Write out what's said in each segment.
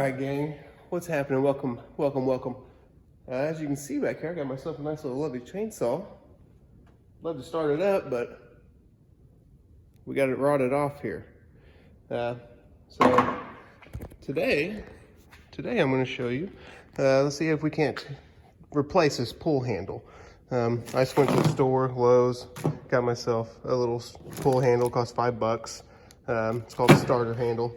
All right, gang, what's happening? Welcome, welcome, welcome. As you can see back here, I got myself a nice little lovely chainsaw. Love to start it up, but we got it rotted off here. So today I'm going to show you. Let's see if we can't replace this pull handle. I just went to the store, Lowe's, got myself a little pull handle, cost $5. It's called a starter handle.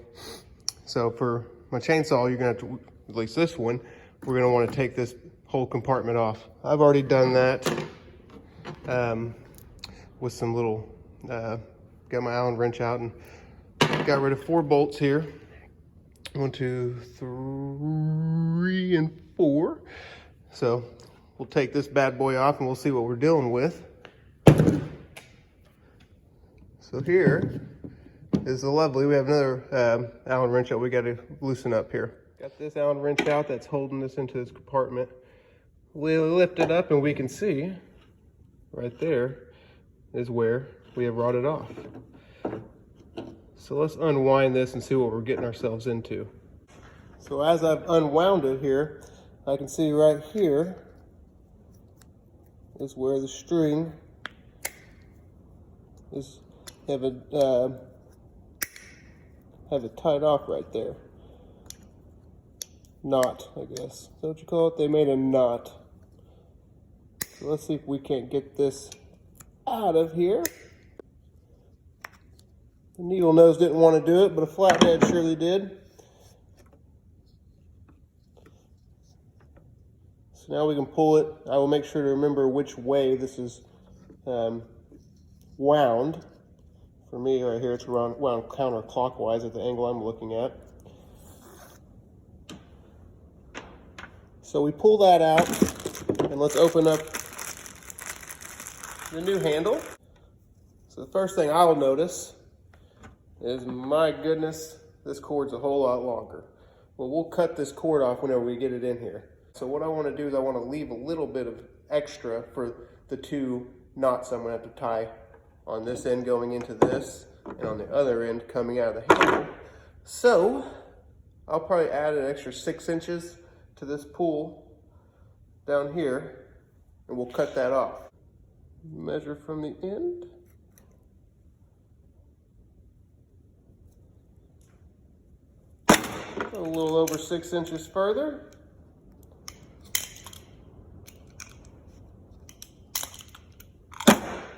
So for my chainsaw, you're gonna have to, at least this one, we're gonna want to take this whole compartment off. I've already done that with some little, got my Allen wrench out and got rid of 4 bolts here. 1, 2, 3, and 4. So we'll take this bad boy off and we'll see what we're dealing with. So here is the lovely, we have another Allen wrench that we got to loosen up here. Got this Allen wrench out that's holding this into this compartment. We'll lift it up and we can see right there is where we have rotted off. So let's unwind this and see what we're getting ourselves into. So as I've unwound it here, I can see right here is where the string is, have it tied off right there. Knot, I guess. Is that what you call it? They made a knot. So let's see if we can't get this out of here. The needle nose didn't want to do it, but a flathead surely did. So now we can pull it. I will make sure to remember which way this is wound. For me, right here, it's wound counterclockwise at the angle I'm looking at. So we pull that out, and let's open up the new handle. So the first thing I'll notice is, my goodness, this cord's a whole lot longer. Well, we'll cut this cord off whenever we get it in here. So what I want to do is I want to leave a little bit of extra for the 2 knots I'm going to have to tie on this end going into this, and on the other end coming out of the handle. So I'll probably add an extra 6 inches to this pull down here, and we'll cut that off. Measure from the end. A little over 6 inches further.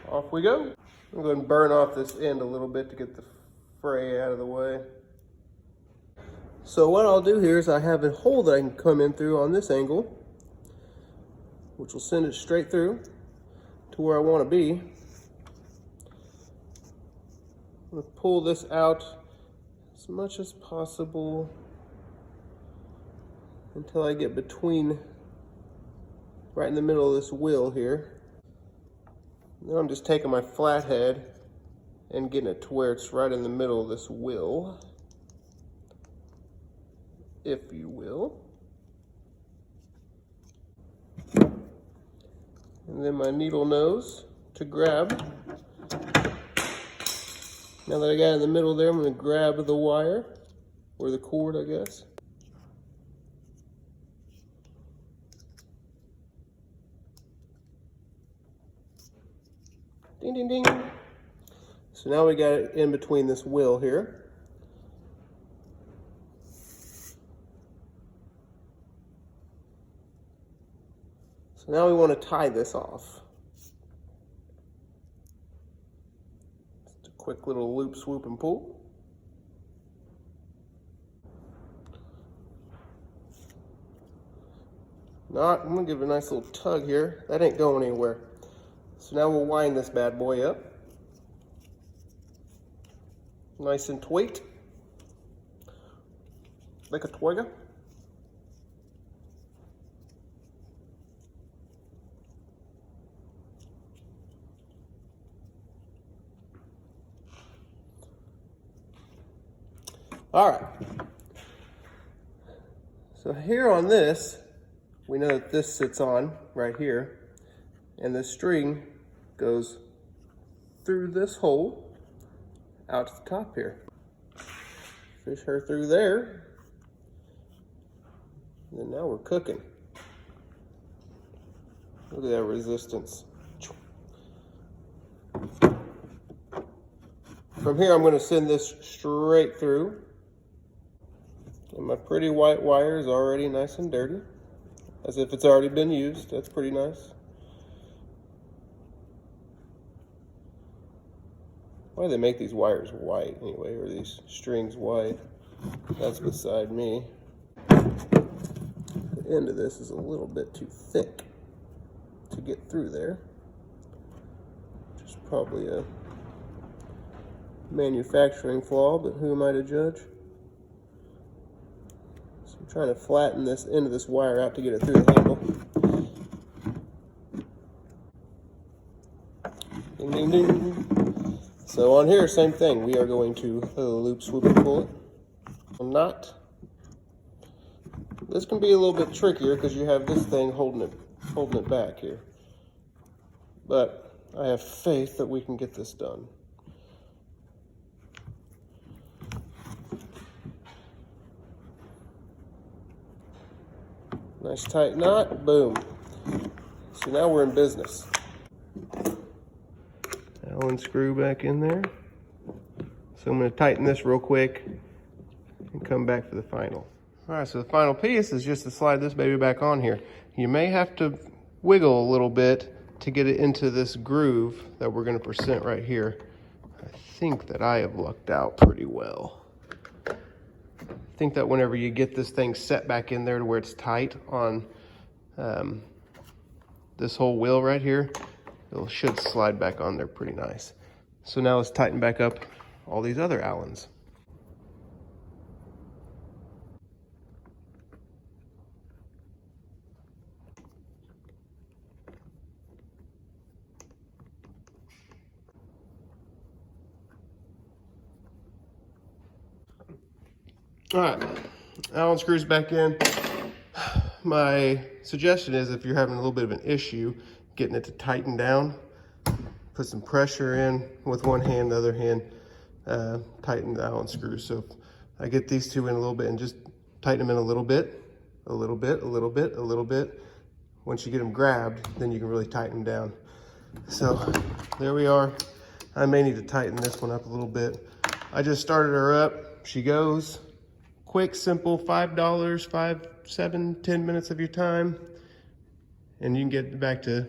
Off we go. I'm going to burn off this end a little bit to get the fray out of the way. So what I'll do here is I have a hole that I can come in through on this angle, which will send it straight through to where I want to be. I'm going to pull this out as much as possible until I get between, right in the middle of this wheel here. Now I'm just taking my flathead and getting it to where it's right in the middle of this wheel, if you will. And then my needle nose to grab. Now that I got it in the middle there, I'm going to grab the wire, or the cord, I guess. Ding, ding, ding. So now we got it in between this wheel here. So now we want to tie this off. Just a quick little loop, swoop, and pull. I'm going to give it a nice little tug here. That ain't going anywhere. So now we'll wind this bad boy up. Nice and tight. Like a twigger. All right. So here on this, we know that this sits on right here, and this string goes through this hole out to the top here. Fish her through there, And now we're cooking. Look at that resistance. From here, I'm going to send this straight through. And my pretty white wire is already nice and dirty, as if it's already been used. That's pretty nice. Why do they make these wires white anyway, or these strings white? That's beside me. The end of this is a little bit too thick to get through there. Which is probably a manufacturing flaw, but who am I to judge? So I'm trying to flatten this end of this wire out to get it through the handle. Ding, ding, ding. So on here, same thing. We are going to loop, swoop, and pull it. Knot. This can be a little bit trickier because you have this thing holding it back here. But I have faith that we can get this done. Nice tight knot, boom. So now we're in business. Allen screw back in there. So I'm going to tighten this real quick and come back for the final. All right, so the final piece is just to slide this baby back on here. You may have to wiggle a little bit to get it into this groove that we're going to present right here. I think that I have lucked out pretty well. I think that whenever you get this thing set back in there to where it's tight on this whole wheel right here, it should slide back on there pretty nice. So now let's tighten back up all these other Allens. All right, Allen screws back in. My suggestion is if you're having a little bit of an issue getting it to tighten down, put some pressure in with one hand, the other hand, tighten the Allen screws. So if I get these two in a little bit and just tighten them in a little bit, a little bit, a little bit, a little bit. Once you get them grabbed, then you can really tighten them down. So there we are. I may need to tighten this one up a little bit. I just started her up. She goes. Quick, simple, $5, 5, 7, 10 minutes of your time, and you can get back to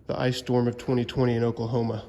the ice storm of 2020 in Oklahoma.